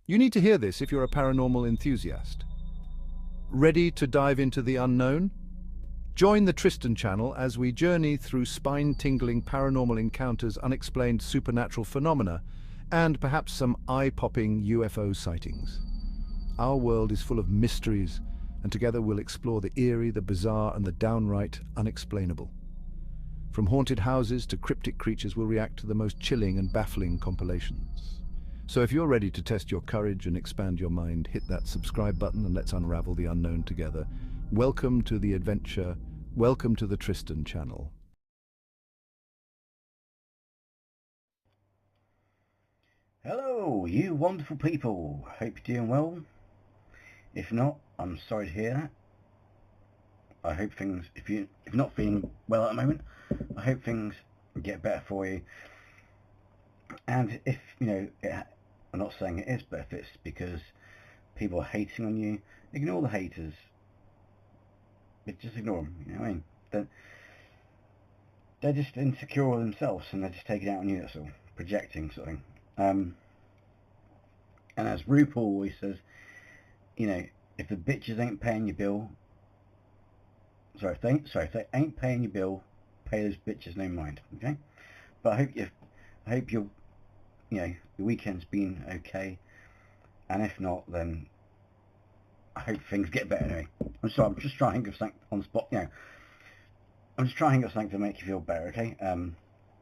You need to hear this if you're a paranormal enthusiast. Ready to dive into the unknown? Join the Tristan channel as we journey through spine-tingling paranormal encounters, unexplained supernatural phenomena, and perhaps some eye-popping UFO sightings. Our world is full of mysteries, and together we'll explore the eerie, the bizarre, and the downright unexplainable. From haunted houses to cryptic creatures, we'll react to the most chilling and baffling compilations. So if you're ready to test your courage and expand your mind, hit that subscribe button and let's unravel the unknown together. Welcome to the adventure. Welcome to the Tristan channel. Hello, you wonderful people. Hope you're doing well. If not, I'm sorry to hear that. I hope things, if you're not feeling well at the moment, I hope things get better for you. And if, I'm not saying it is, but if it's because people are hating on you, ignore the haters. But just ignore them, you know what I mean? They're just insecure themselves and they're just taking it out on you, that's all. Projecting sort of thing. And as RuPaul always says, if the bitches ain't paying your bill, if they ain't paying your bill, pay those bitches no mind, okay? But I hope your weekend's been okay, and if not, then I hope things get better anyway. I'm just trying to think of something on the spot, I'm just trying to think of something to make you feel better, okay?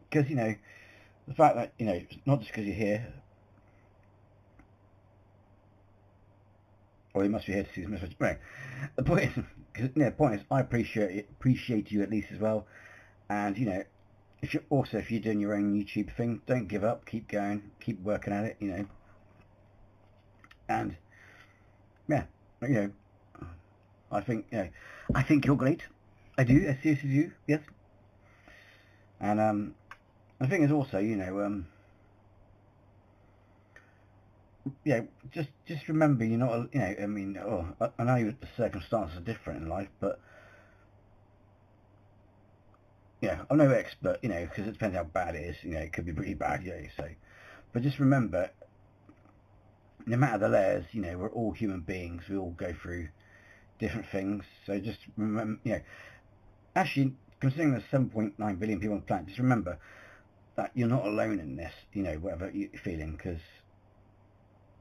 Because, the fact that, it's not just because you're here, or you must be here to see this message. Right. The point is, I appreciate you at least as well. And if you're doing your own YouTube thing, don't give up. Keep going. Keep working at it. And yeah, I think you're great. I do. I seriously do. Yes. And the thing is also, just remember, you're not, I know the circumstances are different in life, but, I'm no expert, because it depends how bad it is, it could be pretty bad, so, but just remember, no matter the layers, we're all human beings, we all go through different things, so just remember, actually, considering there's 7.9 billion people on the planet, just remember that you're not alone in this, whatever you're feeling, because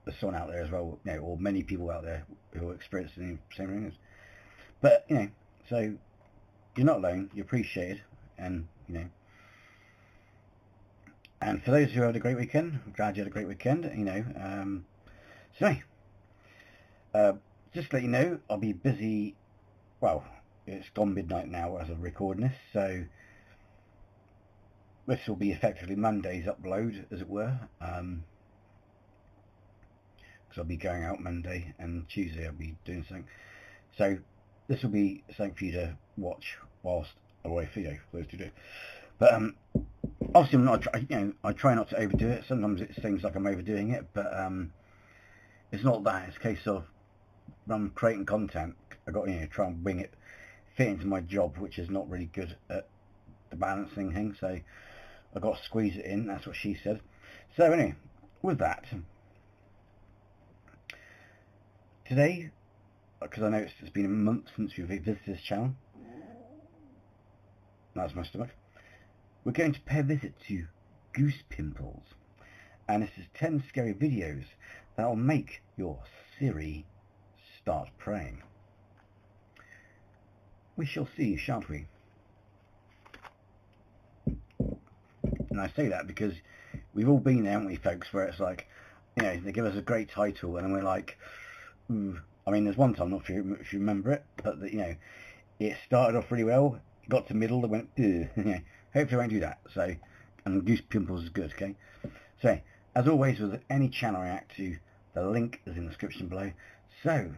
there's someone out there as well, or many people out there who are experiencing the same things. But, so you're not alone, you're appreciated, and, and for those who had a great weekend, I'm glad you had a great weekend, so anyway, just to let you know, I'll be busy, well, it's gone midnight now as I'm recording this, so this will be effectively Monday's upload, as it were, I'll be going out Monday, and Tuesday I'll be doing something. So this will be something for you to watch whilst away for those 2 days. But obviously I'm not, I try not to overdo it. Sometimes it seems like I'm overdoing it, but it's not that. It's a case of I'm creating content. I got to try and wing it, fit into my job, which is not really good at the balancing thing. So I got to squeeze it in. That's what she said. So anyway, with that. Today, because I know it's been a month since we've visited this channel, that's my stomach, we're going to pay a visit to Goose Pimples, and this is 10 scary videos that will make your Siri start praying. We shall see, shan't we? And I say that because we've all been there, haven't we, folks, where it's like, they give us a great title, and then we're like, I mean, there's one time, not sure if you remember it, but it started off really well, got to middle, and went, hopefully I won't do that. So, and Goose Pimples is good, okay? So, as always with any channel I react to, the link is in the description below. So,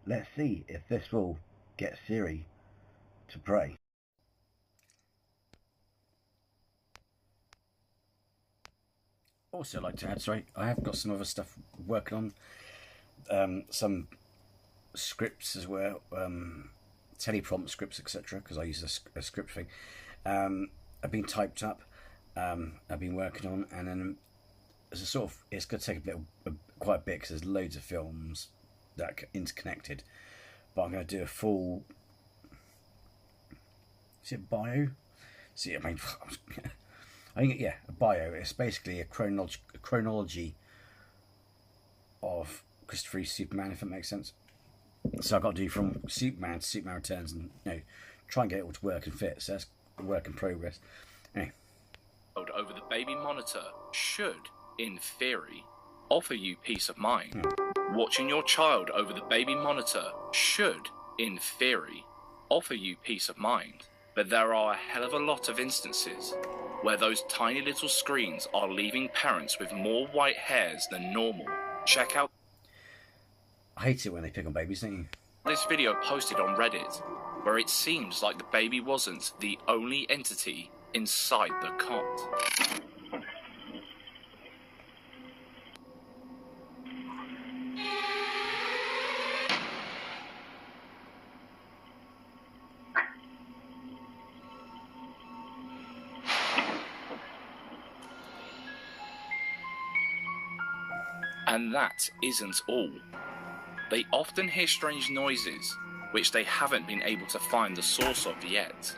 let's see if this will get Siri to pray. Also, I'd like to add, I have got some other stuff working on, some scripts as well, teleprompt scripts, etc., because I use a script thing. I've been typed up, I've been working on, and then as a sort of, it's going to take a quite big because there's loads of films that are interconnected. But I'm going to do a full... Is it bio? See, I mean, I think, yeah, a bio. It's basically a chronology of Christopher Reeve's Superman, if it makes sense. So I've got to do from Superman to Superman Returns and, you know, try and get it all to work and fit. So that's a work in progress. Anyway. Over the baby monitor should, in theory, offer you peace of mind. Watching your child over the baby monitor should, in theory, offer you peace of mind. But there are a hell of a lot of instances where those tiny little screens are leaving parents with more white hairs than normal. Check out... I hate it when they pick on babies, don't you? This video posted on Reddit, where it seems like the baby wasn't the only entity inside the cot. And that isn't all. They often hear strange noises, which they haven't been able to find the source of yet.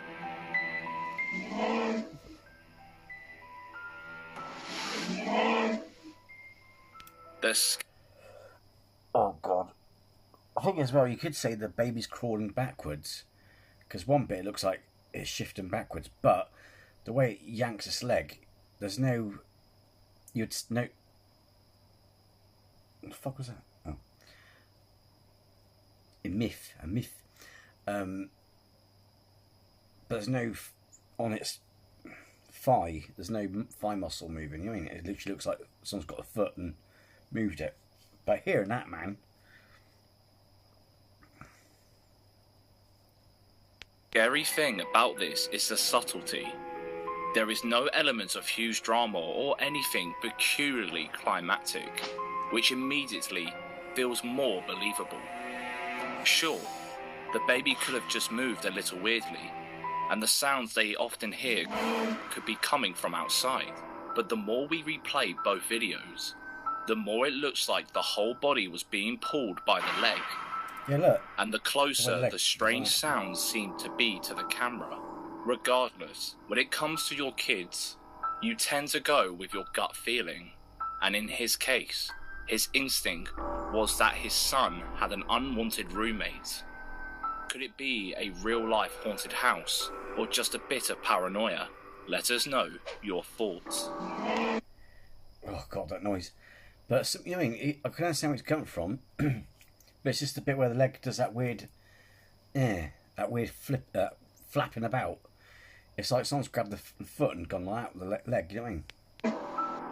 Oh God. I think as well you could say the baby's crawling backwards, because one bit looks like it's shifting backwards, but the way it yanks its leg, there's no... What the fuck was that? Oh. A myth. But there's no... On its thigh, there's no thigh muscle moving. You know what I mean? It literally looks like someone's got a foot and moved it. But hearing that, man... Scary thing about this is the subtlety. There is no element of huge drama or anything peculiarly climactic, which immediately feels more believable. Sure, the baby could have just moved a little weirdly, and the sounds they often hear could be coming from outside, but the more we replay both videos, the more it looks like the whole body was being pulled by the leg. Yeah, look. And the closer the strange sounds seem to be to the camera. Regardless, when it comes to your kids, you tend to go with your gut feeling, and in his case, his instinct was that his son had an unwanted roommate. Could it be a real-life haunted house, or just a bit of paranoia? Let us know your thoughts. Oh God, that noise. But, you know what I mean? I can understand where it's coming from, but it's just the bit where the leg does that weird, flapping about. It's like someone's grabbed the foot and gone like that with the leg, you know what I mean?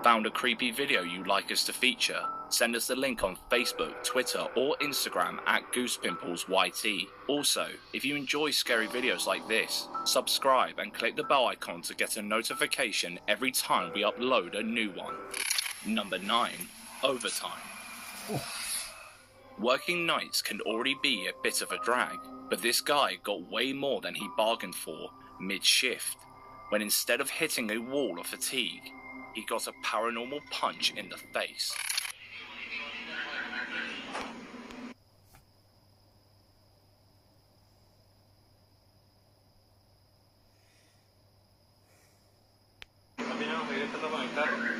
Found a creepy video you'd like us to feature? Send us the link on Facebook, Twitter or Instagram at Goose Pimples YT. Also, if you enjoy scary videos like this, subscribe and click the bell icon to get a notification every time we upload a new one. Number 9. Overtime. Working nights can already be a bit of a drag, but this guy got way more than he bargained for mid-shift, when instead of hitting a wall of fatigue, he got a paranormal punch in the face.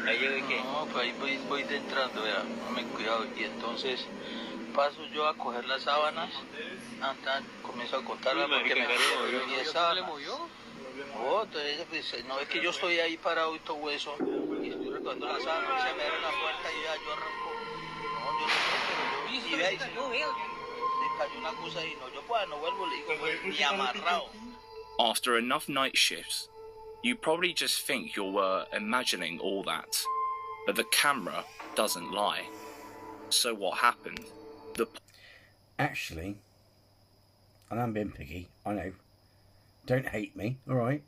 Ahí llegué que no, pues ahí voy entrando, vea, me cuidado. Y entonces paso yo a coger las sábanas, comienzo a contarla porque me quedé 10 sábanas. Oh, entonces pues, no es que yo estoy ahí parado y todo eso, y estoy recogiendo las sábanas, se me abre la puerta y ya yo arranco. No, yo no sé, pero yo... Y vea, se cayó una cosa ahí, no, yo pues no vuelvo, le digo, pues, ni amarrado. After enough night shifts, you probably just think you were imagining all that, but the camera doesn't lie. So what happened? Actually, and I'm being picky, I know. Don't hate me, alright?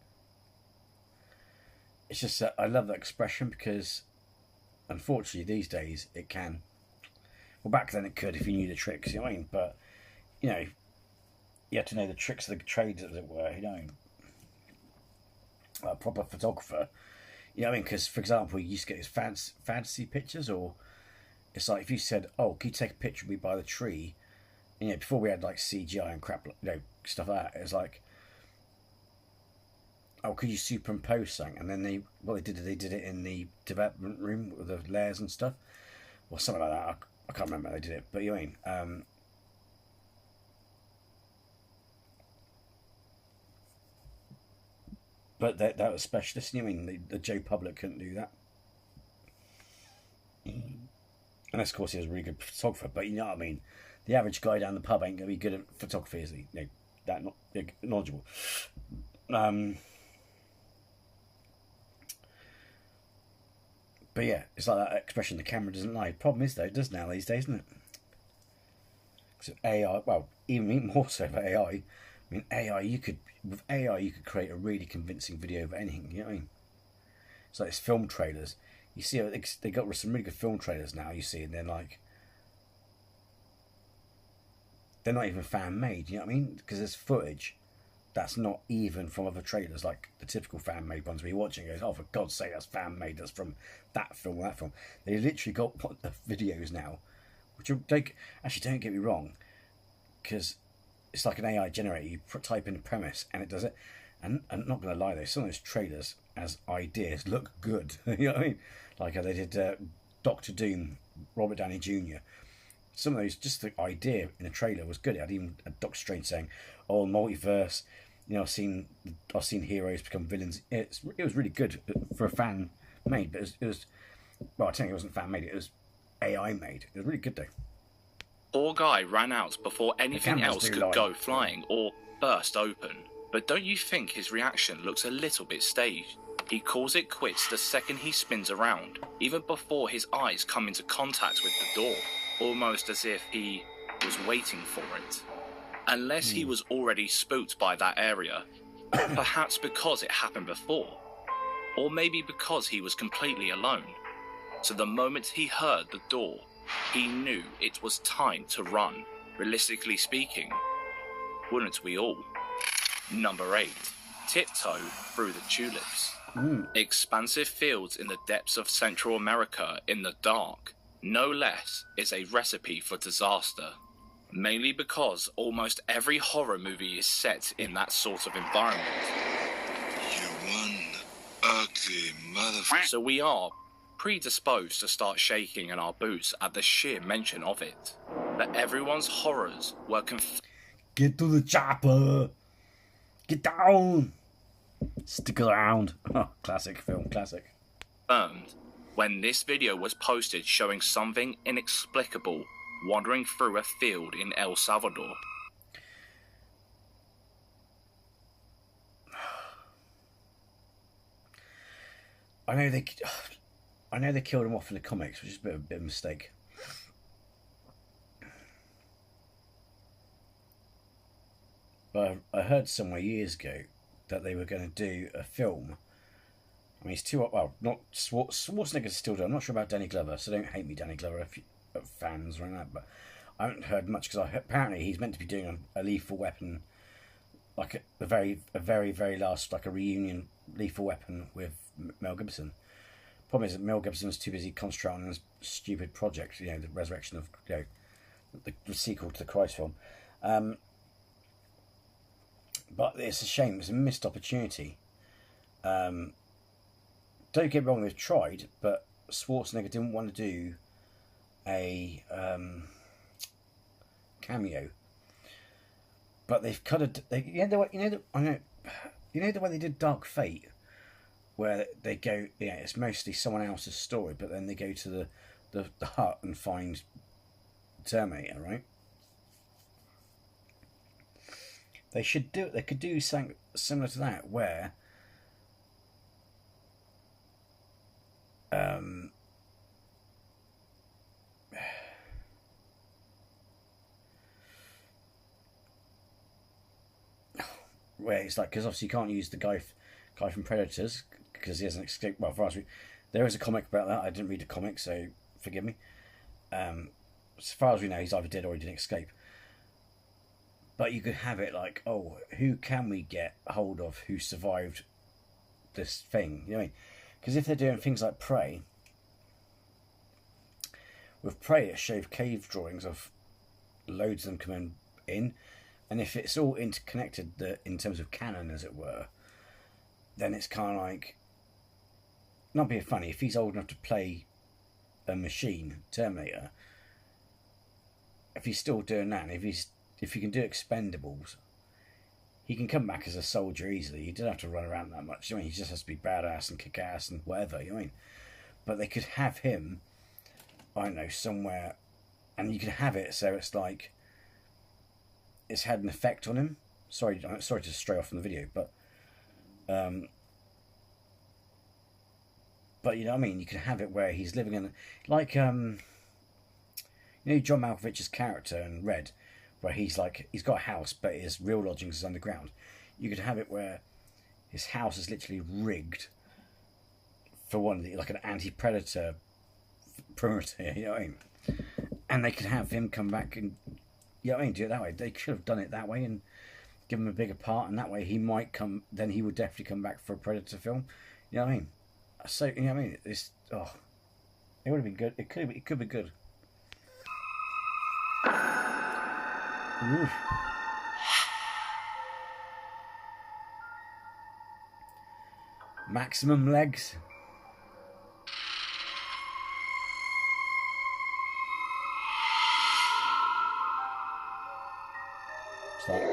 It's just that I love that expression because, unfortunately, these days it can. Well, back then it could if you knew the tricks, you know what I mean? But, you know, you had to know the tricks of the trade, as it were, you know. A proper photographer, you know what I mean? Because, for example, you used to get his fantasy pictures or It's like if you said, "Oh, can you take a picture of me by the tree?" You know, before we had like CGI and crap, you know, stuff like that. It's like, "Oh, could you superimpose something?" And then they did it in the development room with the layers and stuff, or something like that. I can't remember how they did it, but you know what I mean. But that was specialist. You know what I mean, the Joe Public couldn't do that. Unless, of course, he was a really good photographer. But you know what I mean. The average guy down the pub ain't going to be good at photography, is he? You know, that not knowledgeable. But yeah, it's like that expression, the camera doesn't lie. Problem is, though, it does now these days, isn't it? So AI, well, even more so for AI. I mean, with AI, you could create a really convincing video of anything, you know what I mean? It's like it's film trailers. You see, they got some really good film trailers now, you see, and they're like, they're not even fan-made, you know what I mean? Because there's footage that's not even from other trailers, like the typical fan-made ones where you're watching and goes, oh, for God's sake, that's fan-made, that's from that film or that film. They literally got the videos now, which are, actually, don't get me wrong, because it's like an AI generator. You type in the premise and it does it. And I'm not going to lie though, some of those trailers as ideas look good. You know what I mean? Like how they did Doctor Doom, Robert Downey Jr. Some of those, just the idea in a trailer was good. It had even a Doctor Strange saying, "Oh, multiverse." You know, I've seen heroes become villains. It was really good for a fan made, but it was well, I tell you, it wasn't fan made. It was AI made. It was really good though. Poor guy ran out before anything else could go flying or burst open. But don't you think his reaction looks a little bit staged? He calls it quits the second he spins around, even before his eyes come into contact with the door, almost as if he was waiting for it. Unless he was already spooked by that area, perhaps because it happened before, or maybe because he was completely alone. So the moment he heard the door, he knew it was time to run. Realistically speaking, wouldn't we all? Number 8. Tiptoe through the tulips. Expansive fields in the depths of Central America in the dark, no less, is a recipe for disaster. Mainly because almost every horror movie is set in that sort of environment. You one ugly motherfucker. So we are predisposed to start shaking in our boots at the sheer mention of it. But everyone's horrors were Get to the chopper! Get down! Stick around. Oh, classic film, classic. confirmed when this video was posted showing something inexplicable wandering through a field in El Salvador. I know they killed him off in the comics, which is a bit of a mistake. But I heard somewhere years ago that they were going to do a film. I mean, it's too well. Not Schwarzenegger's still doing. I'm not sure about Danny Glover, so don't hate me, Danny Glover, if you fans or anything like that. But I haven't heard much because apparently he's meant to be doing a Lethal Weapon, like a very very last, like a reunion Lethal Weapon with Mel Gibson. Problem is that Mel Gibson was too busy concentrating on his stupid project, you know, the resurrection of, you know, the sequel to the Christ film. But it's a shame. It's a missed opportunity. Don't get me wrong, they've tried, but Schwarzenegger didn't want to do a cameo. But they've cut you know the way they did Dark Fate, where they go, yeah, it's mostly someone else's story, but then they go to the hut and find Terminator, right? They could do something similar to that, where where it's like, because obviously you can't use the guy from Predators because he hasn't escaped. Well, for us, there is a comic about that. I didn't read the comic, so forgive me. As far as we know, he's either dead or he didn't escape. But you could have it like, oh, who can we get hold of who survived this thing? You know what I mean? Because if they're doing things like Prey, With Prey, it showed cave drawings of loads of them coming in, and if it's all interconnected in terms of canon, as it were, then it's kind of like, not being funny, if he's old enough to play a machine, Terminator, if he's still doing that, and if he can do Expendables, he can come back as a soldier easily. He doesn't have to run around that much. I mean, he just has to be badass and kick ass and whatever. You know what I mean? But they could have him, I don't know, somewhere, and you can have it so it's like it's had an effect on him. Sorry to stray off from the video, but you know what I mean. You can have it where he's living in, like you know, John Malkovich's character in Red, where he's got a house, but his real lodgings is underground. You could have it where his house is literally rigged for like an anti-predator perimeter, you know what I mean? And they could have him come back and, you know what I mean, do it that way. They could have done it that way and give him a bigger part, and that way he might come, then he would definitely come back for a Predator film. You know what I mean? So, you know what I mean? It would have been good. It could be good. Oof. Maximum legs. It's like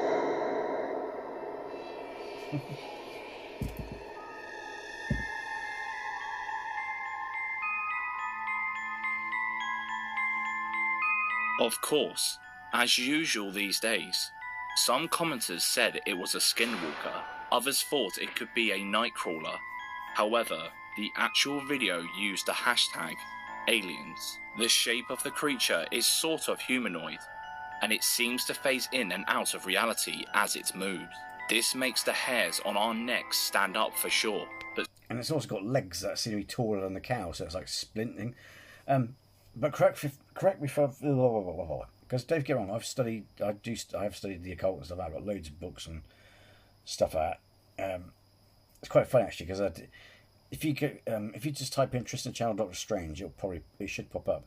Of course, as usual these days, some commenters said it was a skinwalker, others thought it could be a nightcrawler. However, the actual video used the hashtag aliens. The shape of the creature is sort of humanoid, and it seems to phase in and out of reality as it moves. This makes the hairs on our necks stand up for sure, and it's also got legs that seem to be taller than the cow, so it's like splinting. But correct me if I've, because don't get me wrong, I have studied the occult and stuff. I've got loads of books and stuff like that. It's quite funny actually, because if you just type in Tristan Channel Doctor Strange, it should pop up.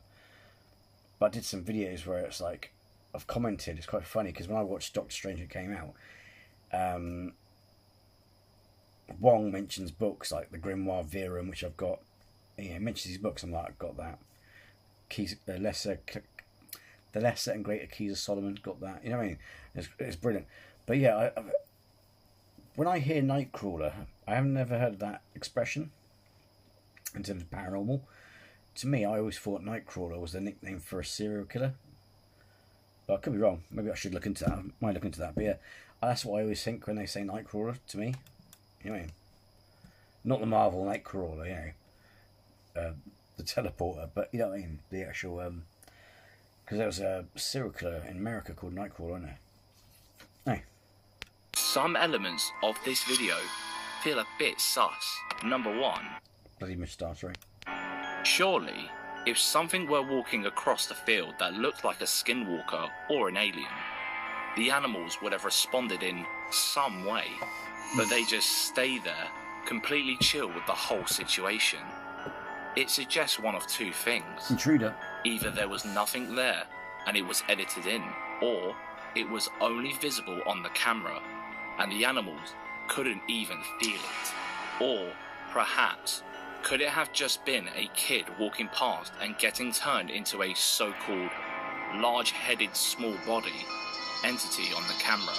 But I did some videos where it's like I've commented. It's quite funny because when I watched Doctor Strange, it came out. Wong mentions books like the Grimoire Verum, which I've got. You know, mentions these books. I'm like, I've got that. The lesser and greater keys of Solomon, got that. You know what I mean? It's brilliant. But yeah, when I hear Nightcrawler, I have never heard that expression in terms of paranormal. To me, I always thought Nightcrawler was the nickname for a serial killer. But I could be wrong. Maybe I should look into that. I might look into that. But yeah, that's what I always think when they say Nightcrawler to me. You know what I mean? Not the Marvel Nightcrawler, you know. The teleporter, but you know what I mean? The actual, because there was a serial killer in America called Nightcrawler, wasn't there? Hey. Some elements of this video feel a bit sus. Number one. Bloody moustache, right? Surely, if something were walking across the field that looked like a skinwalker or an alien, the animals would have responded in some way, but they just stay there, completely chill with the whole situation. It suggests one of two things. Intruder. Either there was nothing there and it was edited in, or it was only visible on the camera and the animals couldn't even feel it. Or perhaps, could it have just been a kid walking past and getting turned into a so-called large-headed small body entity on the camera?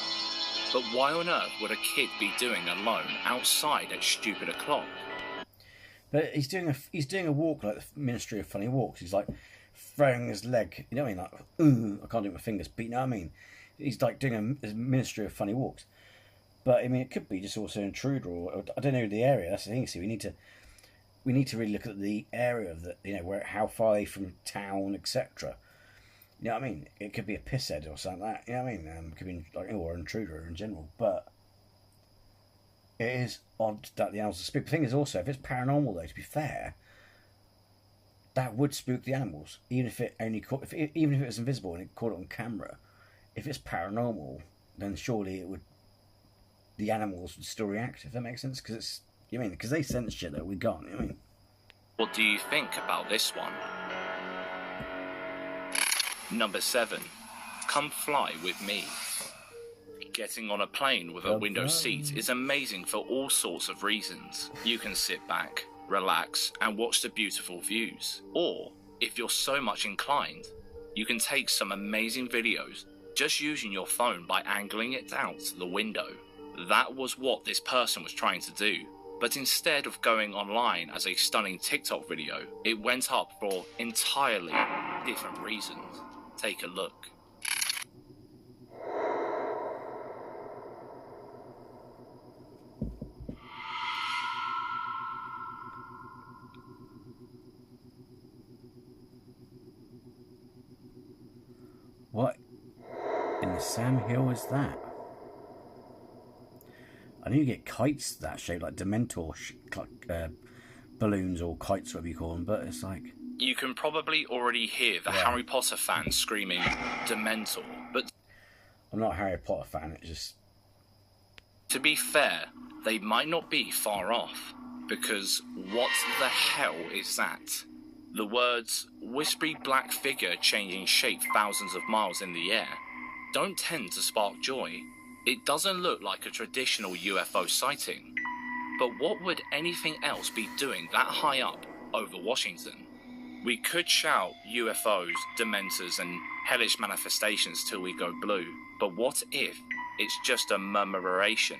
But why on earth would a kid be doing alone outside at stupid o'clock? But he's doing a walk like the Ministry of Funny Walks. He's like throwing his leg, you know what I mean? Like, I can't do it with my fingers, but you know what I mean? He's like doing a Ministry of Funny Walks. But I mean, it could be just also an intruder, or I don't know the area. That's the thing. See, we need to really look at the area of the, you know, how far they from town, etc. You know what I mean? It could be a pisshead or something like that. You know what I mean? It could be like, or an intruder in general, but. It is odd that the animals spook. The thing is also, if it's paranormal though, to be fair, that would spook the animals. Even if it even if it was invisible and it caught it on camera, if it's paranormal, then surely it would. The animals would still react, if that makes sense, because it's, you know, because they sense shit that we got. You know what I mean? What do you think about this one? Number 7. Come fly with me. Getting on a plane with a window seat is amazing for all sorts of reasons. You can sit back, relax, and watch the beautiful views. Or, if you're so much inclined, you can take some amazing videos just using your phone by angling it out the window. That was what this person was trying to do. But instead of going online as a stunning TikTok video, it went up for entirely different reasons. Take a look. What in the Sam Hill is that? I know you get kites that shape, like Dementor balloons or kites, whatever you call them, but it's like... You can probably already hear the Harry Potter fans screaming Dementor, but... I'm not a Harry Potter fan, it's just... To be fair, they might not be far off, because what the hell is that? The words, whispery black figure changing shape thousands of miles in the air, don't tend to spark joy. It doesn't look like a traditional UFO sighting. But what would anything else be doing that high up over Washington? We could shout UFOs, dementors, and hellish manifestations till we go blue, but what if it's just a murmuration?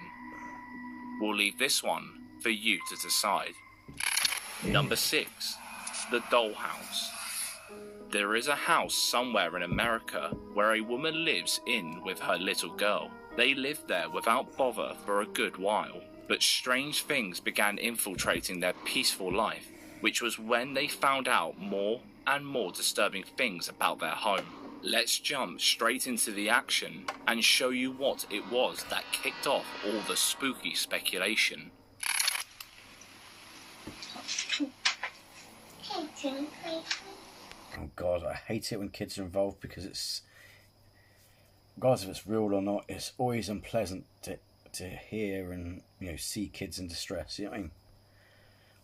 We'll leave this one for you to decide. Number 6. The Dollhouse. There is a house somewhere in America where a woman lives in with her little girl. They lived there without bother for a good while, but strange things began infiltrating their peaceful life, which was when they found out more and more disturbing things about their home. Let's jump straight into the action and show you what it was that kicked off all the spooky speculation. Oh God, I hate it when kids are involved because it's, regardless if it's real or not, it's always unpleasant to hear and, you know, see kids in distress. You know what I mean?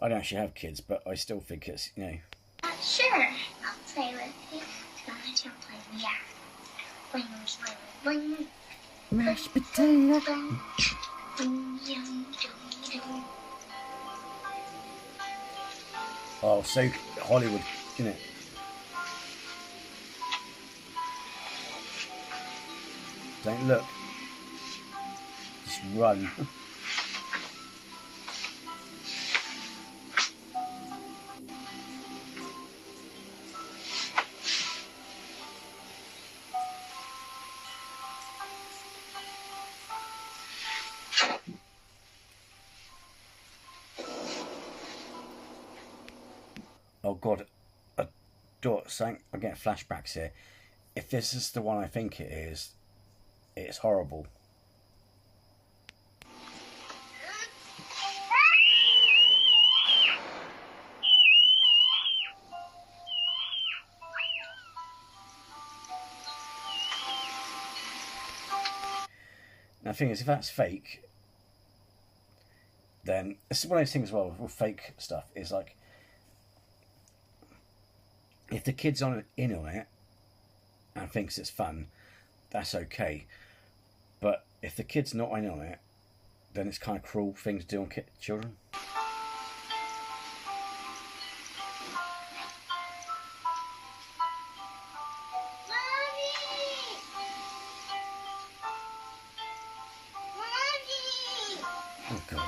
I don't actually have kids, but I still think it's, you know. Sure, I'll play with you. So I can play with you. Bling, bling, bling. Mashed potato. Oh, so Hollywood, isn't it? Don't look. Just run. Oh God, I'm getting flashbacks here. If this is the one I think it is, it's horrible. Now the thing is, if that's fake, then it's one of those things as well with fake stuff, is like, if the kid's in on it and thinks it's fun, that's okay. But if the kid's not in on it, then it's kind of cruel thing to do on children. Oh God.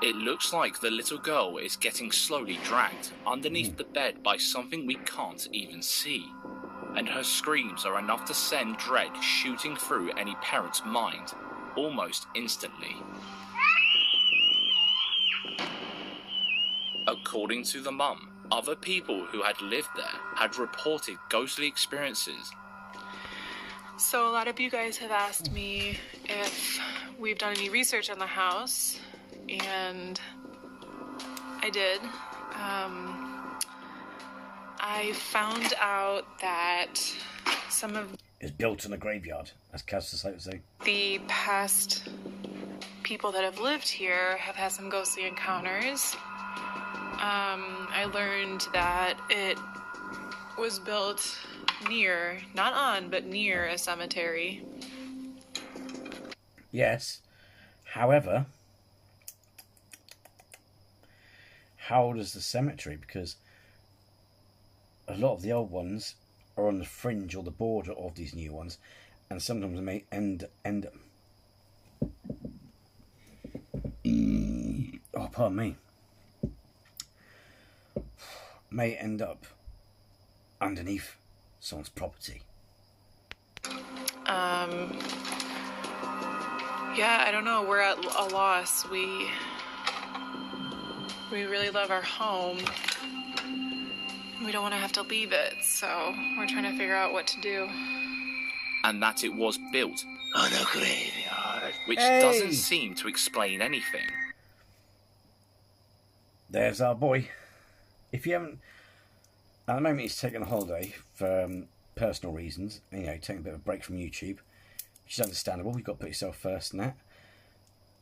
It looks like the little girl is getting slowly dragged underneath the bed by something we can't even see. And her screams are enough to send dread shooting through any parent's mind, almost instantly. According to the mum, other people who had lived there had reported ghostly experiences. So a lot of you guys have asked me if we've done any research on the house, and I did. I found out that some of It's built in a graveyard, as Kaz would say. the past people that have lived here have had some ghostly encounters. I learned that it was built near, not on, but near a cemetery. Yes. However, how old is the cemetery? Because a lot of the old ones are on the fringe or the border of these new ones, and sometimes they may end oh, pardon me. May end up underneath someone's property. Yeah, I don't know. We're at a loss. We really love our home. We don't want to have to leave it, so we're trying to figure out what to do. And that it was built On a graveyard. which Hey! doesn't seem to explain anything. There's our boy. If you haven't... At the moment he's taking a holiday for personal reasons. You know, taking a bit of a break from YouTube, which is understandable. You've got to put yourself first in that.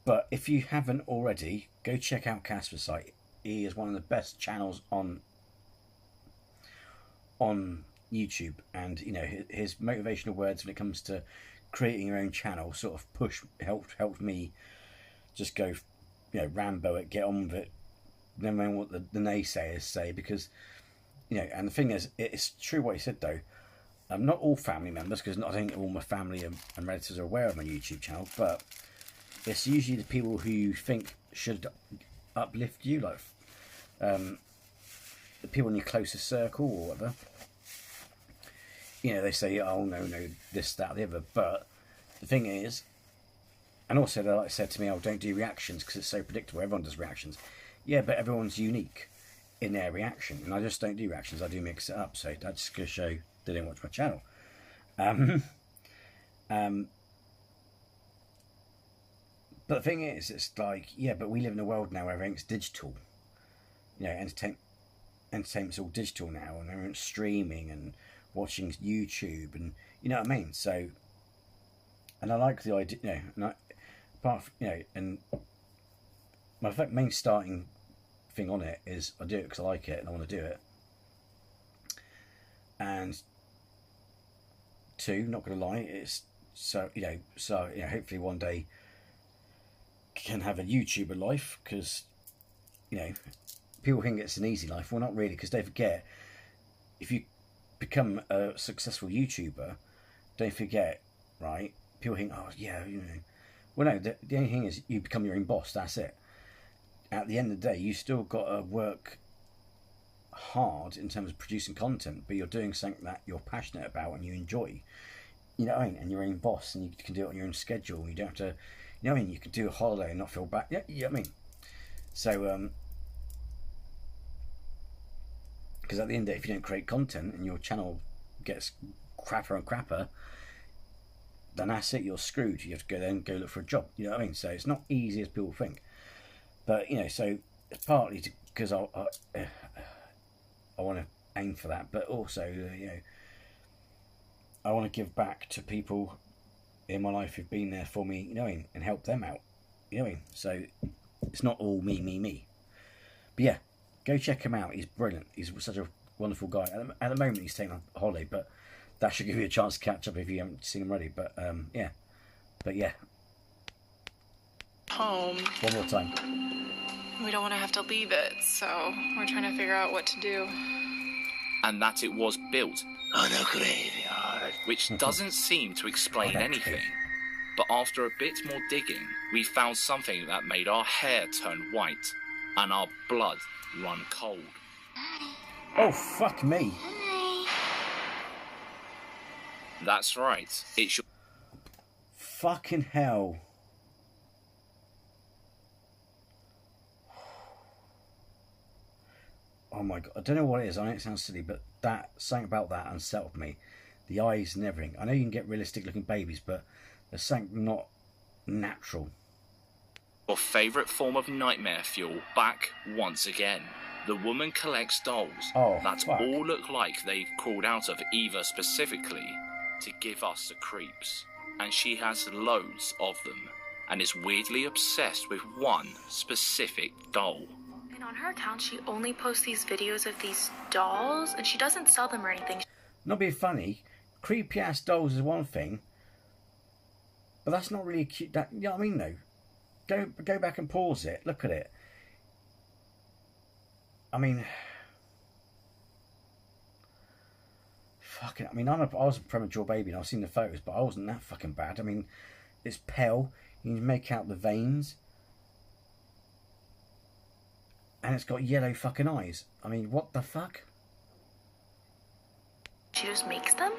But if you haven't already, go check out Casper's site. He is one of the best channels on YouTube, and you know his motivational words when it comes to creating your own channel sort of helped me just go, you know, Rambo it, get on with it, never mind what the naysayers say, because you know. And the thing is, it's true what he said though. Not all family members, because not I think all my family and relatives are aware of my YouTube channel, but it's usually the people who you think should uplift you, like the people in your closest circle or whatever. You know, they say, oh no, this, that, the other. But the thing is, and also they like said to me, oh, don't do reactions because it's so predictable. Everyone does reactions. Yeah, but everyone's unique in their reaction, and I just don't do reactions. I do mix it up. So that's just going to show they didn't watch my channel. But the thing is, it's like, yeah, but we live in a world now where everything's digital. You know, entertainment's all digital now, and everyone's streaming and watching YouTube, and you know what I mean. So, and I like the idea, you know, and apart from, you know, and my main starting thing on it is I do it because I like it and I want to do it. And two, not going to lie, it's so hopefully one day can have a YouTuber life, because you know people think it's an easy life. Well, not really, because don't forget, if you become a successful YouTuber, don't forget, right? People think, oh yeah, you know. Well, no, the only thing is you become your own boss. That's it. At the end of the day, you still got to work hard in terms of producing content, but you're doing something that you're passionate about and you enjoy. You know what I mean? And you're your own boss, and you can do it on your own schedule. You don't have to, you know what I mean? You can do a holiday and not feel bad. Yeah, you know what I mean? So, because at the end of the day, if you don't create content and your channel gets crapper and crapper, then that's it, you're screwed. You have to go look for a job. You know what I mean? So it's not easy as people think. But, you know, so it's partly because I want to aim for that, but also, you know, I want to give back to people in my life who've been there for me, you know what I mean, and help them out. You know what I mean? So it's not all me. But yeah, go check him out. He's brilliant. He's such a wonderful guy. At the moment, he's taking a holiday, but that should give you a chance to catch up if you haven't seen him already. But yeah. Home. One more time. We don't want to have to leave it, so we're trying to figure out what to do. And that it was built On a graveyard. which doesn't seem to explain anything. But after a bit more digging, we found something that made our hair turn white and our blood run cold. Oh, fuck me. That's right, it's your Fucking hell. Oh my god, I don't know what it is. I know it sounds silly, but something about that unsettled me. The eyes and everything. I know you can get realistic looking babies, but there's something not natural. Your favourite form of nightmare fuel back once again. The woman collects dolls that all look like they've crawled out of Eva specifically to give us the creeps. And she has loads of them and is weirdly obsessed with one specific doll. And on her account, she only posts these videos of these dolls, and she doesn't sell them or anything. Not being funny, creepy ass dolls is one thing, but that's not really cute. That, you know what I mean, though? Go back and pause it. Look at it. I mean, fucking. I mean, I was a premature baby, and I've seen the photos, but I wasn't that fucking bad. I mean, it's pale. You can make out the veins. And it's got yellow fucking eyes. I mean, what the fuck? She just makes them?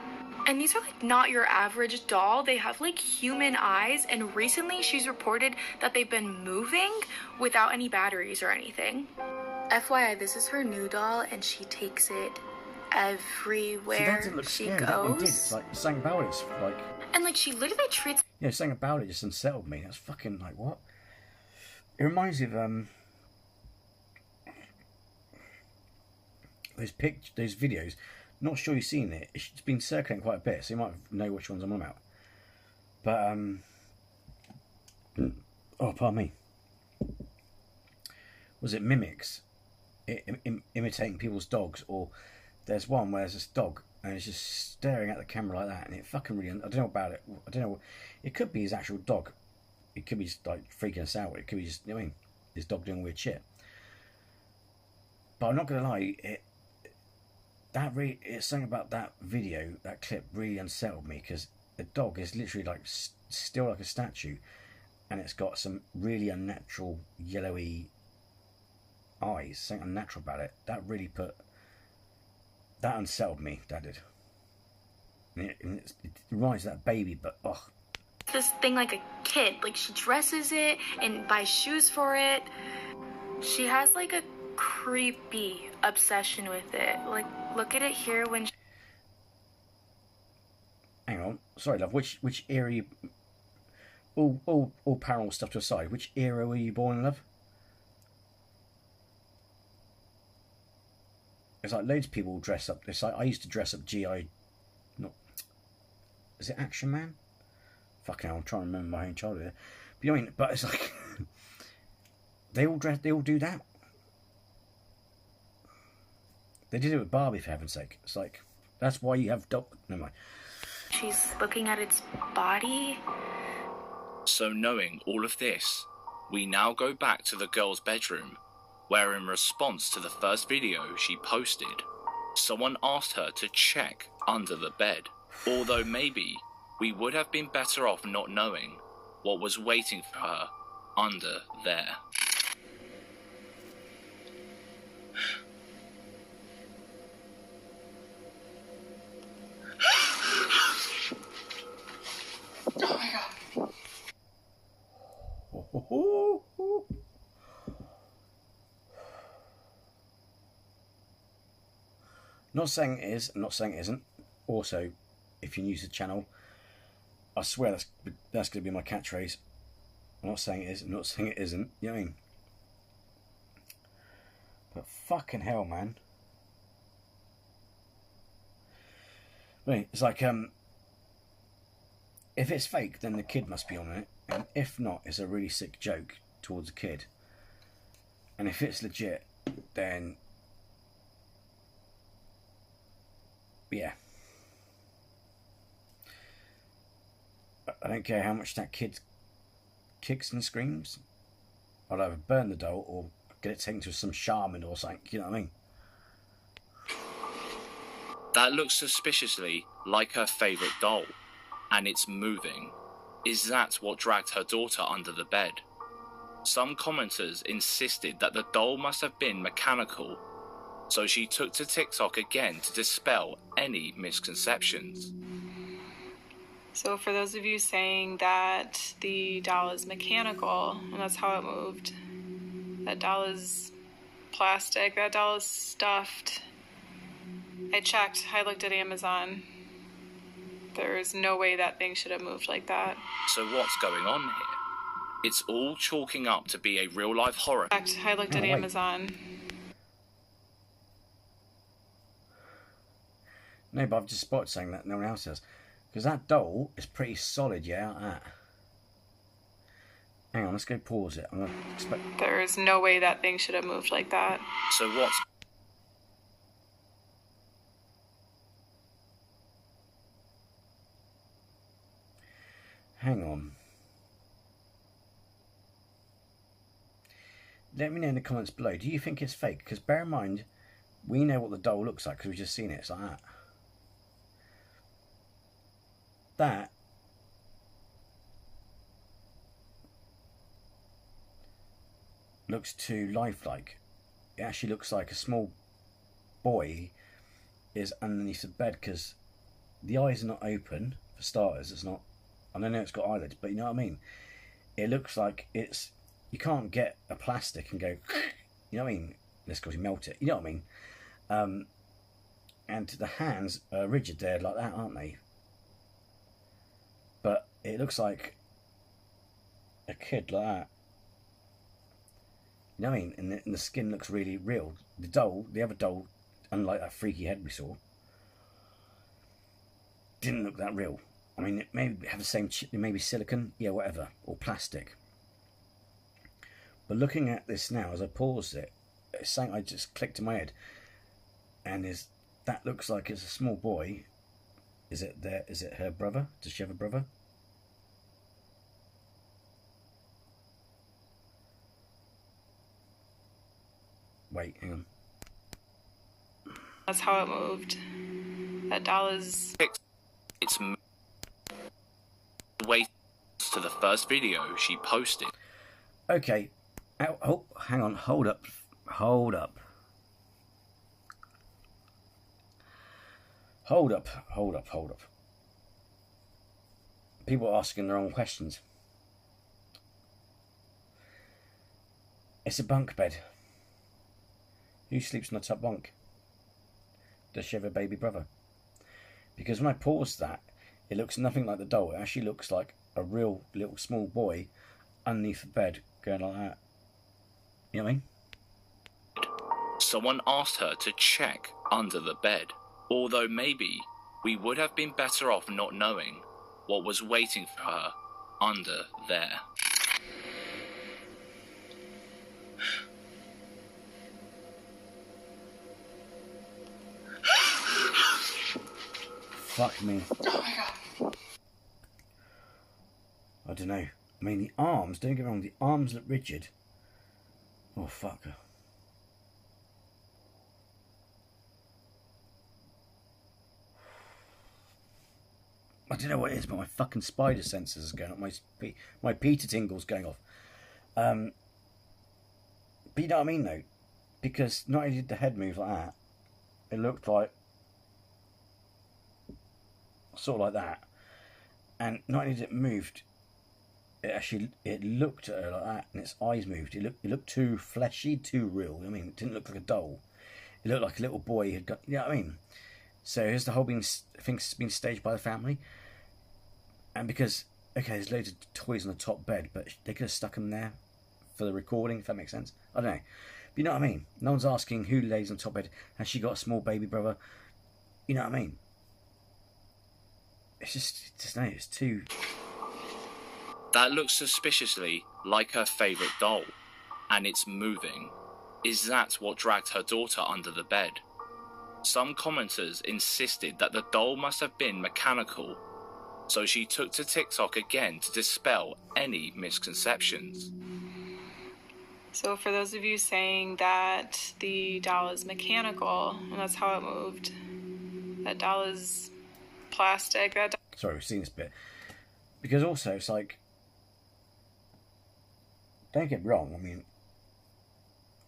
And these are like not your average doll. They have like human eyes. And recently she's reported that they've been moving without any batteries or anything. FYI, this is her new doll and she takes it everywhere she goes. That one did. It's like something about it's like... And like she literally treats... Yeah, something about it just unsettled me. That's fucking like, what? It reminds me of those videos. Not sure you've seen it. It's been circulating quite a bit, so you might know which ones I'm on about. But oh, pardon me. Was it mimics imitating people's dogs? Or there's one where there's this dog and it's just staring at the camera like that, and it fucking really... I don't know about it. I don't know. It could be his actual dog. It could be just like freaking us out. It could be just, you know what I mean, his dog doing weird shit. But I'm not gonna lie, it's something about that video, that clip, really unsettled me, because the dog is literally like still like a statue, and it's got some really unnatural yellowy eyes. Something unnatural about it. That really that unsettled me. That did. And it reminds of that baby, but ugh. This thing like a kid. Like she dresses it and buys shoes for it. She has like a creepy obsession with it. Like, look at it here when she... Hang on, sorry love, which era you... all paranormal stuff to aside, which era were you born in, love? It's like loads of people dress up. It's like I used to dress up G.I. Not... Is it Action Man? Fucking hell, I'm trying to remember my own childhood. But you know what I mean? But it's like... they all do that. They did it with Barbie, for heaven's sake. It's like, that's why you have... Never mind. She's looking at its body. So knowing all of this, we now go back to the girl's bedroom, where in response to the first video she posted, someone asked her to check under the bed. Although maybe we would have been better off not knowing what was waiting for her under there. Oh my god. Not saying it is, not saying it isn't. Also, if you're new to the channel, I swear that's going to be my catchphrase. I'm not saying it is, I'm not saying it isn't. You know what I mean? But fucking hell, man. Right, it's like, if it's fake, then the kid must be on it. And if not, it's a really sick joke towards the kid. And if it's legit, then... yeah. I don't care how much that kid kicks and screams. I'd either burn the doll or get it taken to some shaman or something, you know what I mean? That looks suspiciously like her favourite doll, and it's moving. Is that what dragged her daughter under the bed? Some commenters insisted that the doll must have been mechanical, so she took to TikTok again to dispel any misconceptions. So for those of you saying that the doll is mechanical, and that's how it moved, that doll is plastic, that doll is stuffed. I checked, I looked at Amazon. There's no way that thing should have moved like that. So what's going on here? It's all chalking up to be a real-life horror. In fact, I looked at Amazon. No, but I've just spotted something that no one else has. Because that doll is pretty solid, yeah, like that. Hang on, let's go pause it. I'm going to expect... There is no way that thing should have moved like that. So what's... Hang on. Let me know in the comments below. Do you think it's fake? Because bear in mind, we know what the doll looks like because we've just seen it. It's like that. That looks too lifelike. It actually looks like a small boy is underneath the bed because the eyes are not open, for starters. It's not... I don't know it's got eyelids, but you know what I mean? It looks like it's... You can't get a plastic and go... You know what I mean? Let's go melt it. You know what I mean? And the hands are rigid there like that, aren't they? But it looks like a kid like that. You know what I mean? And the skin looks really real. The doll, the other doll, unlike that freaky head we saw, didn't look that real. I mean, it may have the same, maybe silicone, yeah, whatever, or plastic. But looking at this now, as I paused it, it's something I just clicked in my head, and that looks like it's a small boy. Is it her brother? Does she have a brother? Wait, hang on. That's how it moved. That doll is... It's way to the first video she posted. Okay. Oh, hang on. Hold up. Hold up. Hold up. Hold up. Hold up. People are asking the wrong questions. It's a bunk bed. Who sleeps in the top bunk? Does she have a baby brother? Because when I paused that, it looks nothing like the doll. It actually looks like a real little small boy underneath the bed going like that. You know what I mean? Someone asked her to check under the bed. Although maybe we would have been better off not knowing what was waiting for her under there. Fuck me. Oh my god. I don't know. I mean, the arms, don't get me wrong, the arms look rigid. Oh, fuck. I don't know what it is, but my fucking spider sensors are going off. My Peter tingle's going off. But you know what I mean, though? Because not only did the head move like that, it looked like sort of like that, and not only did it moved, it looked at her like that, and its eyes moved. It looked too fleshy, too real. I mean, it didn't look like a doll. It looked like a little boy had got. You know what I mean? So here's the whole thing's been staged by the family, and because okay, there's loads of toys on the top bed, but they could have stuck them there for the recording, if that makes sense. I don't know, but you know what I mean. No one's asking who lays on top bed. Has she got a small baby brother? You know what I mean? It's just no, it's too... That looks suspiciously like her favourite doll, and it's moving. Is that what dragged her daughter under the bed? Some commenters insisted that the doll must have been mechanical, so she took to TikTok again to dispel any misconceptions. So for those of you saying that the doll is mechanical, and that's how it moved, that doll is plastic. Sorry, we've seen this bit. Because also, it's like, don't get me wrong, I mean,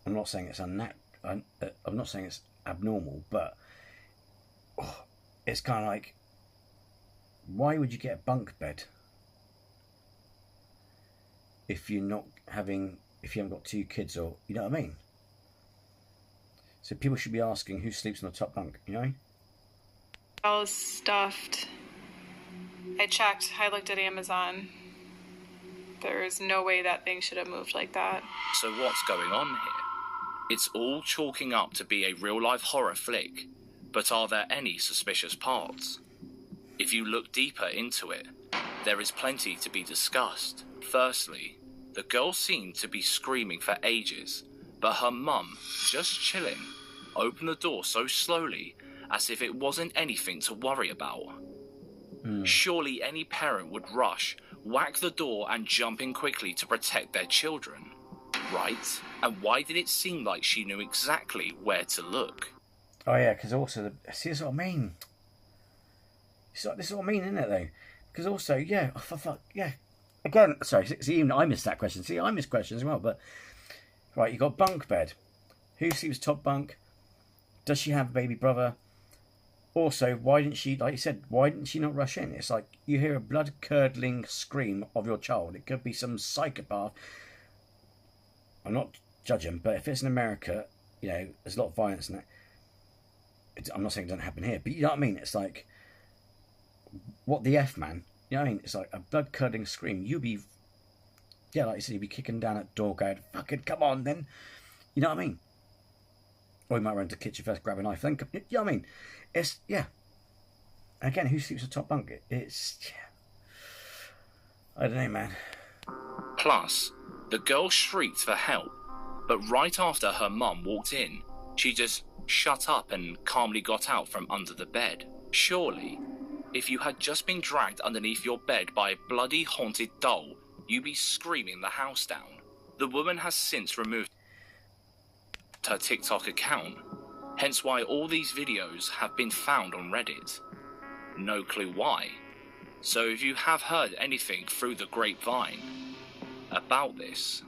I'm not saying it's I'm not saying it's abnormal, but it's kind of like, why would you get a bunk bed if you haven't got two kids, or you know what I mean? So people should be asking who sleeps on the top bunk, you know? All is stuffed. I checked. I looked at Amazon. There is no way that thing should have moved like that. So what's going on here? It's all chalking up to be a real-life horror flick, but are there any suspicious parts? If you look deeper into it, there is plenty to be discussed. Firstly, the girl seemed to be screaming for ages, but her mum, just chilling, opened the door so slowly as if it wasn't anything to worry about. Surely any parent would rush, whack the door and jump in quickly to protect their children, right? And why did it seem like she knew exactly where to look? Oh yeah, because also, see, this is what I mean. This is what I mean, isn't it, though? Because also, yeah, oh, for fuck, yeah. Again, sorry, see, even I missed that question. See, I missed questions as well, but... Right, you got bunk bed. Who sleeps top bunk? Does she have a baby brother? Also, why didn't she, like you said, why didn't she not rush in? It's like, you hear a blood-curdling scream of your child. It could be some psychopath. I'm not judging, but if it's in America, you know, there's a lot of violence in that. I'm not saying it doesn't happen here, but you know what I mean? It's like, what the F, man? You know what I mean? It's like a blood-curdling scream. You'd be, yeah, like you said, you'd be kicking down that door going, fucking come on then. You know what I mean? Or you might run to the kitchen first, grab a knife, then, you know what I mean? It's, yeah. Again, who sleeps at top bunk? It's, yeah. I don't know, man. Plus, the girl shrieked for help, but right after her mum walked in, she just shut up and calmly got out from under the bed. Surely, if you had just been dragged underneath your bed by a bloody haunted doll, you'd be screaming the house down. The woman has since removed her TikTok account, hence why all these videos have been found on Reddit. No clue why. So if you have heard anything through the grapevine about this,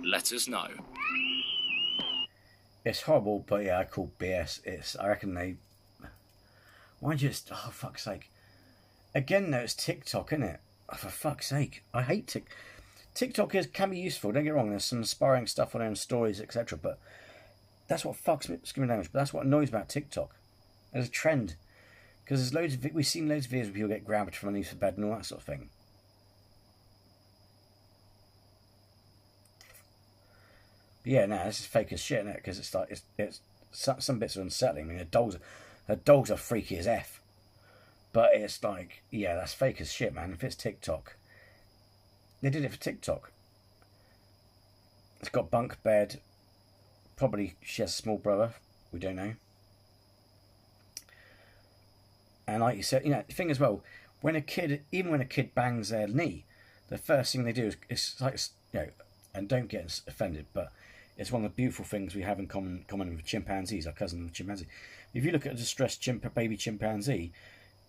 let us know. It's horrible, but yeah, I call BS. I reckon they... Why just... Oh, fuck's sake. Again, though, it's TikTok, isn't it? Oh, for fuck's sake. I hate TikTok can be useful, don't get me wrong. There's some inspiring stuff on there and stories, etc. But that's what fucks me, excuse me language, but that's what annoys me about TikTok. There's a trend. Because there's loads of... We've seen loads of videos where people get grabbed from underneath the bed and all that sort of thing. But yeah, no, this is fake as shit, isn't it? Because it's like... It's some bits are unsettling. I mean, her dogs are freaky as F. But it's like... Yeah, that's fake as shit, man. If it's TikTok... They did it for TikTok. It's got bunk bed. Probably she has a small brother. We don't know. And like you said, you know, the thing as well, even when a kid bangs their knee, the first thing they do is like, you know, and don't get offended, but it's one of the beautiful things we have in common with chimpanzees, our cousin the chimpanzee. If you look at a distressed baby chimpanzee,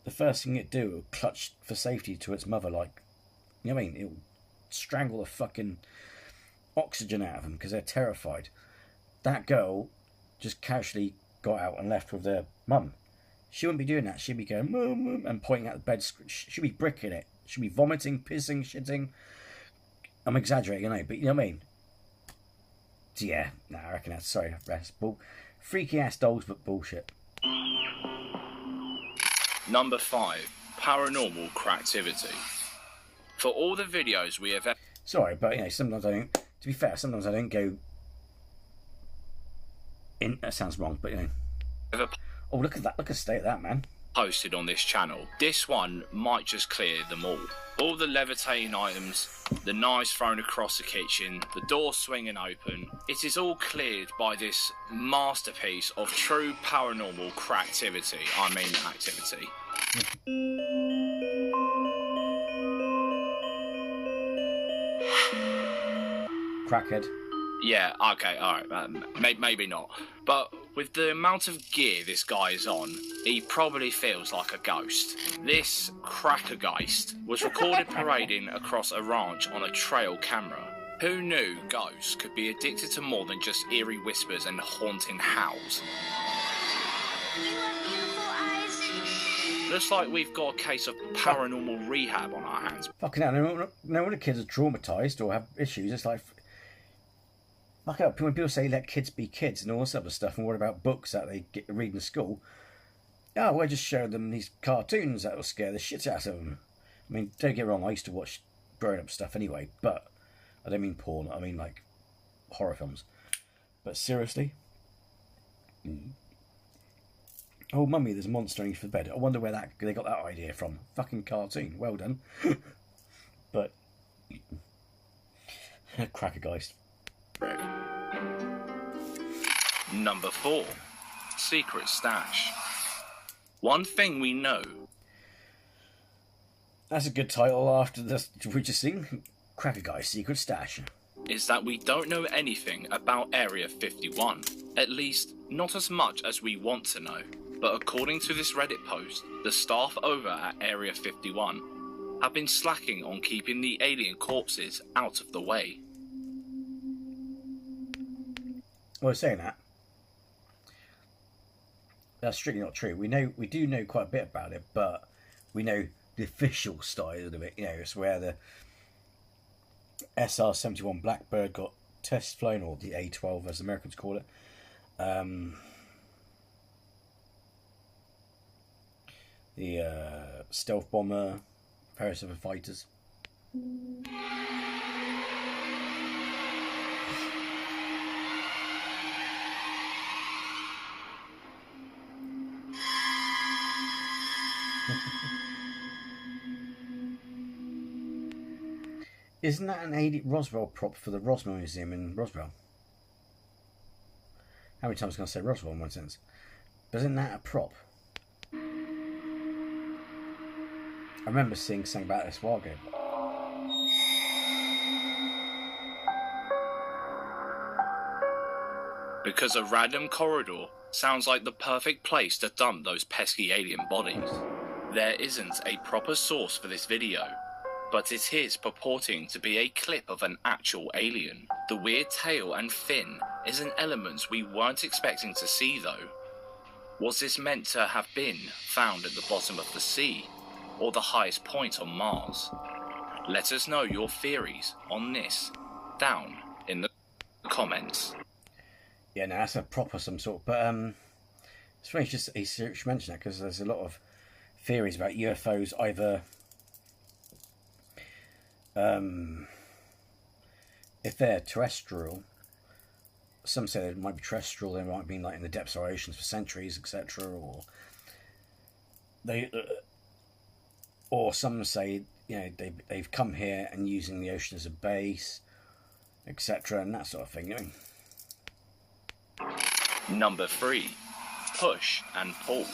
the first thing it do will clutch for safety to its mother, like, you know what I mean? It will strangle the fucking oxygen out of them because they're terrified. That girl just casually got out and left with their mum. She wouldn't be doing that. She'd be going, mum, mum, and pointing at the bed. She'd be bricking it. She'd be vomiting, pissing, shitting. I'm exaggerating, I know, but you know what I mean? So yeah, no, I reckon that's, sorry, that's freaky ass dolls, but bullshit. Number 5, paranormal cracktivity. For all the videos we have... Sorry, but you know, sometimes I don't, to be fair, sometimes I don't go in, that sounds wrong, but you know. Oh, look at that, look at the state of that, man. Posted on this channel. This one might just clear them all. All the levitating items, the knives thrown across the kitchen, the door swinging open. It is all cleared by this masterpiece of true paranormal cracktivity. I mean activity. Crackhead. Yeah, okay, alright, maybe not. But with the amount of gear this guy is on, he probably feels like a ghost. This crackergeist was recorded parading across a ranch on a trail camera. Who knew ghosts could be addicted to more than just eerie whispers and haunting howls? Looks like we've got a case of paranormal rehab on our hands. Fucking hell, no, when the kids are traumatised or have issues, it's like... Fuck up, when people say let kids be kids and all this other stuff, and what about books that they get to read in school? Oh, we're just showing them these cartoons that will scare the shit out of them. I mean, don't get me wrong, I used to watch grown-up stuff anyway, but I don't mean porn, I mean like horror films. But seriously? Oh, mummy, there's a monster underneath the bed. I wonder where they got that idea from. Fucking cartoon. Well done. But Crackergeist. Number 4. Secret Stash. One thing we know. That's a good title after this. We just sing Crackergeist Secret Stash. Is that we don't know anything about Area 51. At least, not as much as we want to know. But according to this Reddit post, the staff over at Area 51 have been slacking on keeping the alien corpses out of the way. Well, saying that, that's strictly not true. We do know quite a bit about it, but we know the official style of it. You know, it's where the SR-71 Blackbird got test flown, or the A-12 as the Americans call it. The stealth bomber, various other fighters. Isn't that an Roswell prop for the Roswell Museum in Roswell? How many times can I say Roswell in one sentence? But isn't that a prop? I remember seeing something about this a while ago. Because a random corridor sounds like the perfect place to dump those pesky alien bodies. There isn't a proper source for this video, but it is purporting to be a clip of an actual alien. The weird tail and fin is an element we weren't expecting to see though. Was this meant to have been found at the bottom of the sea, or the highest point on Mars? Let us know your theories on this down in the comments. Yeah, no, that's a prop of some sort, but it's funny you should mention that, because there's a lot of theories about UFOs either if they're terrestrial. Some say they might be terrestrial, they might have been like in the depths of our oceans for centuries, etc., or some say, you know, they've come here and using the ocean as a base, etc., and that sort of thing, you know. Number 3. Push and pull.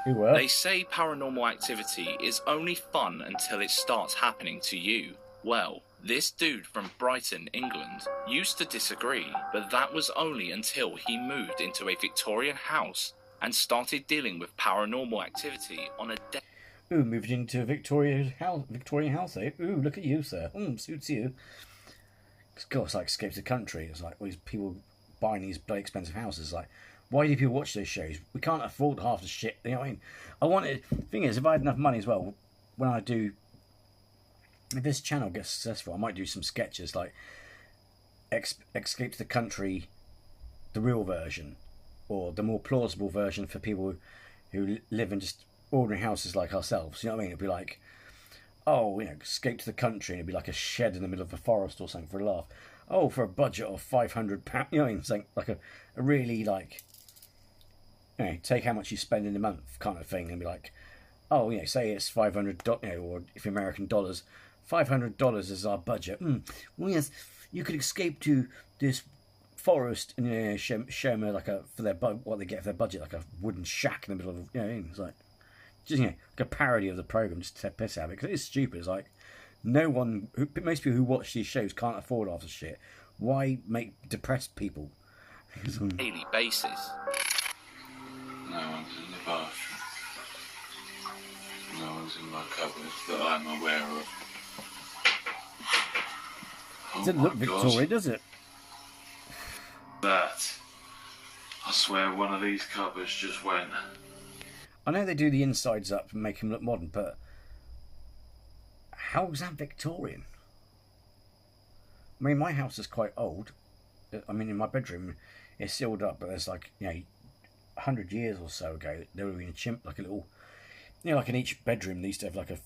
They say paranormal activity is only fun until it starts happening to you. Well, this dude from Brighton, England, used to disagree, but that was only until he moved into a Victorian house and started dealing with paranormal activity on a day. Ooh, moved into a Victorian house, eh? Ooh, look at you, sir. Suits you. Because, God, it's like Escape to the Country. It's like all these people buying these bloody expensive houses. Like, why do people watch those shows? We can't afford half the shit. You know what I mean? The thing is, if I had enough money as well, when I do, if this channel gets successful, I might do some sketches like Escape to the Country, the real version, or the more plausible version for people who live in just ordinary houses like ourselves. You know what I mean? It'd be like, oh, you know, Escape to the Country, and it'd be like a shed in the middle of a forest or something for a laugh. Oh, for a budget of £500, you know what I mean? Something like a really, like, you know, take how much you spend in a month kind of thing, and be like, oh, you know, say it's $500, you know, or if American dollars, $500 is our budget. Well, yes, you could escape to this forest and, you know, show them like what they get for their budget, like a wooden shack in the middle of, you know what I mean? It's like, just, you know, like a parody of the program, just to piss out of it, because it's stupid. It's like, most people who watch these shows can't afford half the shit. Why make depressed people? Daily basis. No one's in the bathroom. No one's in my cupboard that I'm aware of. It doesn't look Victorian, does it? That. I swear one of these cupboards just went. I know they do the insides up and make them look modern, but how is that Victorian? I mean, my house is quite old. I mean, in my bedroom, it's sealed up, but there's like, you know, 100 years or so ago, there would have been a chimp, like a little, you know, like in each bedroom, they used to have like a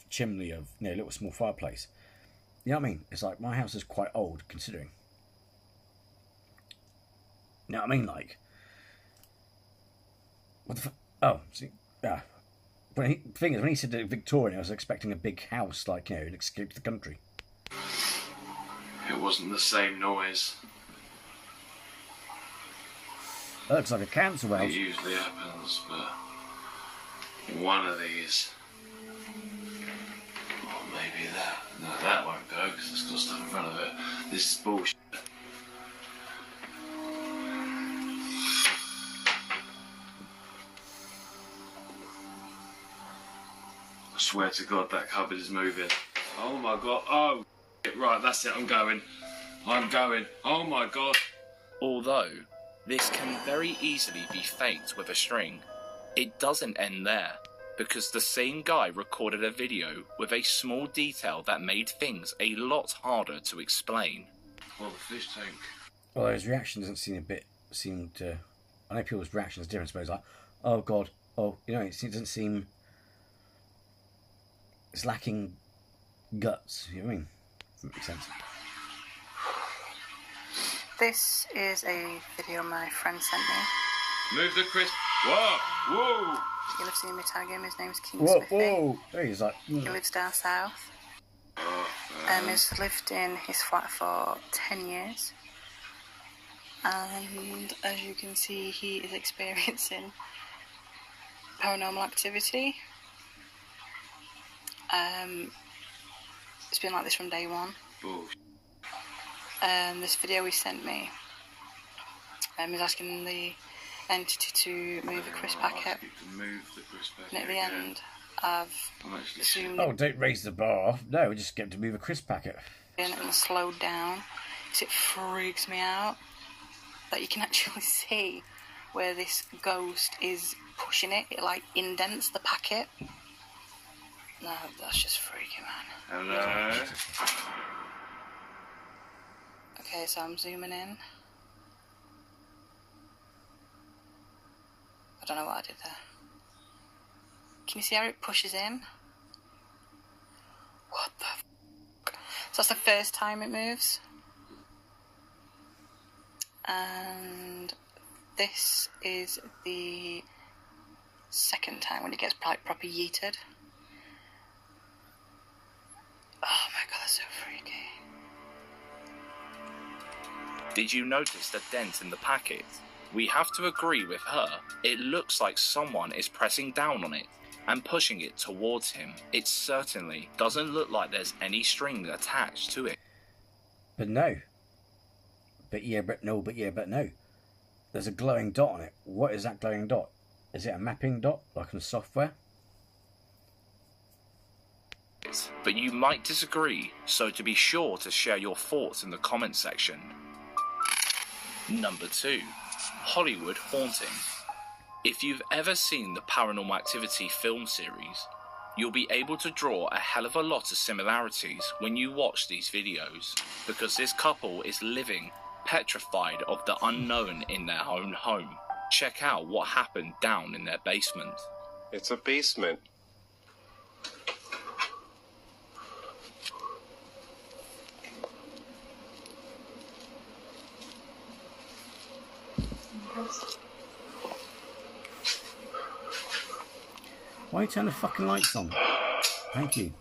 chimney of, you know, a little small fireplace. You know what I mean? It's like, my house is quite old, considering. You know what I mean? Like, what the oh, see, yeah. The thing is, when he said Victorian, I was expecting a big house, like, you know, an escape to the country. It wasn't the same noise. That looks like a cancer well. It usually happens, but one of these. Or maybe that. No, that won't go because it's got stuff in front of it. This is bullshit. I swear to God, that cupboard is moving. Oh my God. Oh, right, that's it. I'm going. Oh my God. Although this can very easily be faked with a string, it doesn't end there, because the same guy recorded a video with a small detail that made things a lot harder to explain. Well, the fish tank. Well, his reaction doesn't seem to. I know people's reactions are different. I suppose, like, oh God, oh, you know, it doesn't seem. It's lacking guts. You know what I mean? Doesn't make sense. This is a video my friend sent me. Move the crisp. Whoa! Whoa! You'll have seen me tag him. His name's Keith Whoa! Smithy. Whoa! There he's like. He lives down south. He's lived in his flat for 10 years. And as you can see, he is experiencing paranormal activity. It's been like this from day one. This video he sent me is asking the entity to move the crisp packet. And at the end, I've zoomed Oh, don't raise the bar. No, we just get to move a crisp packet. in and slowed down, because it freaks me out that you can actually see where this ghost is pushing it. It like indents the packet. No, that's just freaky, man. Hello? Okay, so I'm zooming in. I don't know what I did there. Can you see how it pushes in? What the f***? So that's the first time it moves. And this is the second time when it gets like proper yeeted. Oh my God, that's so freaky. Did you notice the dent in the packet? We have to agree with her. It looks like someone is pressing down on it and pushing it towards him. It certainly doesn't look like there's any string attached to it. But no. But yeah, but no, but yeah, but no. There's a glowing dot on it. What is that glowing dot? Is it a mapping dot, like in software? But you might disagree, so to be sure to share your thoughts in the comment section. Number 2. Hollywood Haunting. If you've ever seen the Paranormal Activity film series, you'll be able to draw a hell of a lot of similarities when you watch these videos, because this couple is living petrified of the unknown in their own home. Check out what happened down in their basement. It's a basement. Why you turn the fucking lights on? Thank you.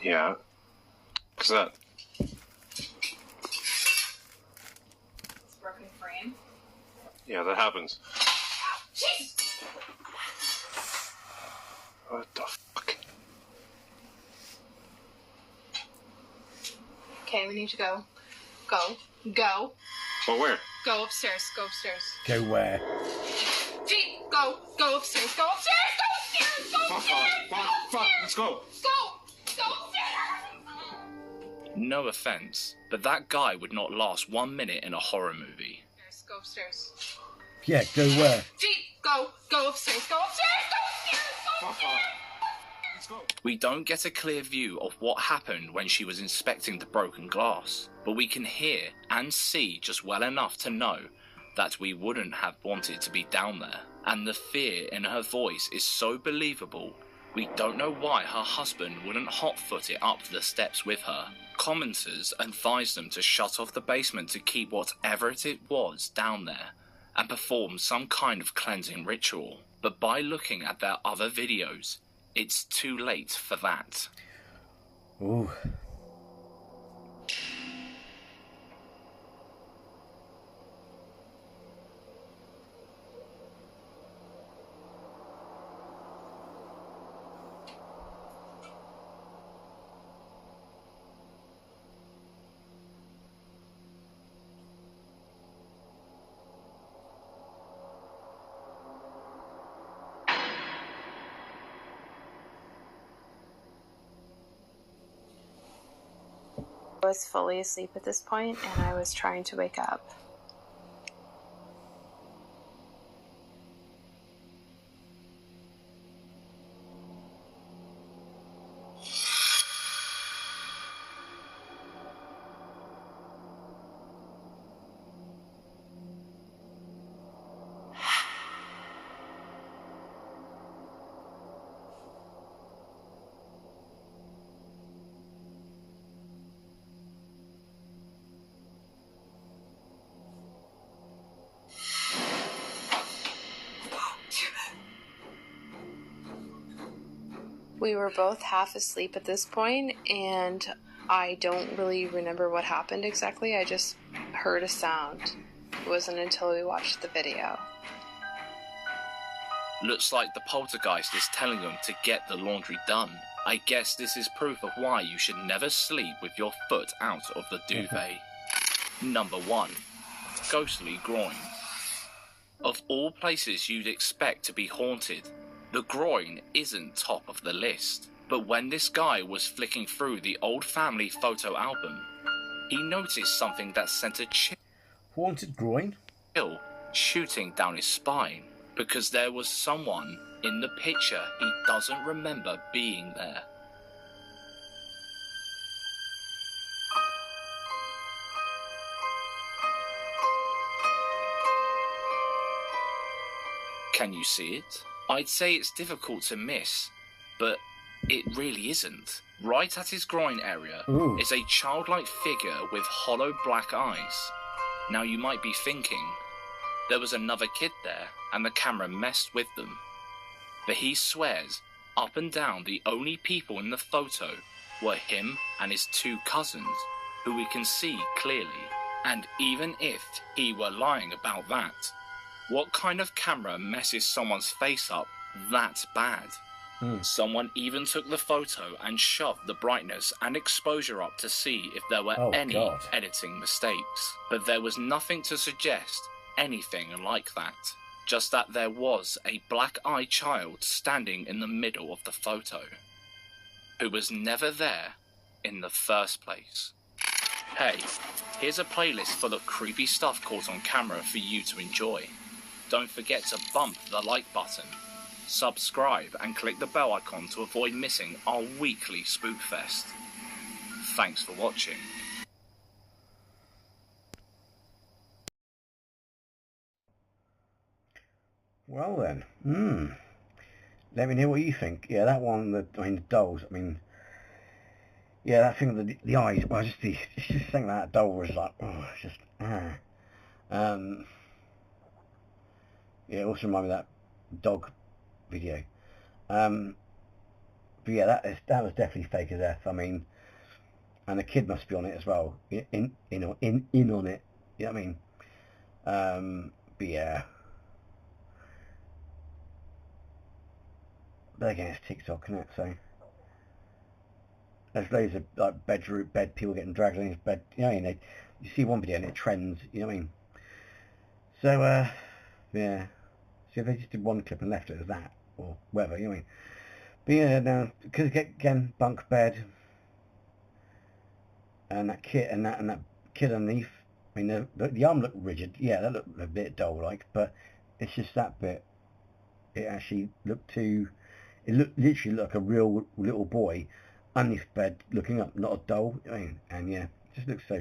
Yeah. What's that? Broken frame. Yeah, that happens. What the fuck? Okay, we need to go. Go. Go. Well, where? Go upstairs. Go upstairs. Go where? Gee, go. Go upstairs. Go upstairs. Go upstairs. Go upstairs. Fuck, let's go. Go. Go upstairs. No offense, but that guy would not last 1 minute in a horror movie. Go upstairs. Yeah, go where? Gee, go. Go upstairs. Go upstairs. Go upstairs. Go upstairs. Let's go. We don't get a clear view of what happened when she was inspecting the broken glass, but we can hear and see just well enough to know that we wouldn't have wanted to be down there. and the fear in her voice is so believable. We don't know why her husband wouldn't hot-foot it up the steps with her. Commenters advised them to shut off the basement to keep whatever it was down there and perform some kind of cleansing ritual. But by looking at their other videos, it's too late for that. Ooh. I was fully asleep at this point, and I was trying to wake up. We were both half asleep at this point, and I don't really remember what happened exactly. I just heard a sound. It wasn't until we watched the video. Looks like the poltergeist is telling them to get the laundry done. I guess this is proof of why you should never sleep with your foot out of the duvet. Number 1. Ghostly groin. Of all places you'd expect to be haunted, the groin isn't top of the list. But when this guy was flicking through the old family photo album, he noticed something that sent a chill Haunted groin? shooting down his spine, because there was someone in the picture he doesn't remember being there. Can you see it? I'd say it's difficult to miss, but it really isn't. Right at his groin area is a childlike figure with hollow black eyes. Now you might be thinking, there was another kid there and the camera messed with them. But he swears up and down the only people in the photo were him and his 2 cousins, who we can see clearly. And even if he were lying about that, what kind of camera messes someone's face up that bad? Someone even took the photo and shoved the brightness and exposure up to see if there were any editing mistakes. But there was nothing to suggest anything like that. Just that there was a black-eyed child standing in the middle of the photo, who was never there in the first place. Hey, here's a playlist full of creepy stuff caught on camera for you to enjoy. Don't forget to bump the like button, subscribe and click the bell icon to avoid missing our weekly Spookfest. Thanks for watching. Well then, let me know what you think. Yeah, that one, the dolls, yeah, that thing with the eyes, well, just think that doll was like, oh, it's just, yeah, it also reminded me of that dog video. But yeah, that was definitely fake as F. And the kid must be on it as well, in on it. You know what I mean? But yeah. But again, it's TikTok, isn't it? So there's loads of like bed people getting dragged into bed. You see one video and it trends. You know what I mean? So yeah. So if they just did one clip and left it as that, or whatever, you know what I mean? But yeah, now because again, bunk bed, and that kid underneath. The arm looked rigid. Yeah, that looked a bit doll-like, but it's just that bit. It actually looked too. It literally looked like a real little boy underneath bed looking up, not a doll. You know what I mean? And yeah, it just looks so.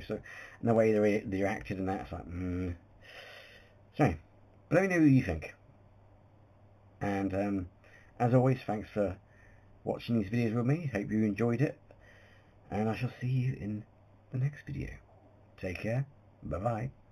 And the way they acted and that, it's like, Sorry. But let me know what you think. And as always, thanks for watching these videos with me. Hope you enjoyed it, and I shall see you in the next video. Take care. Bye bye.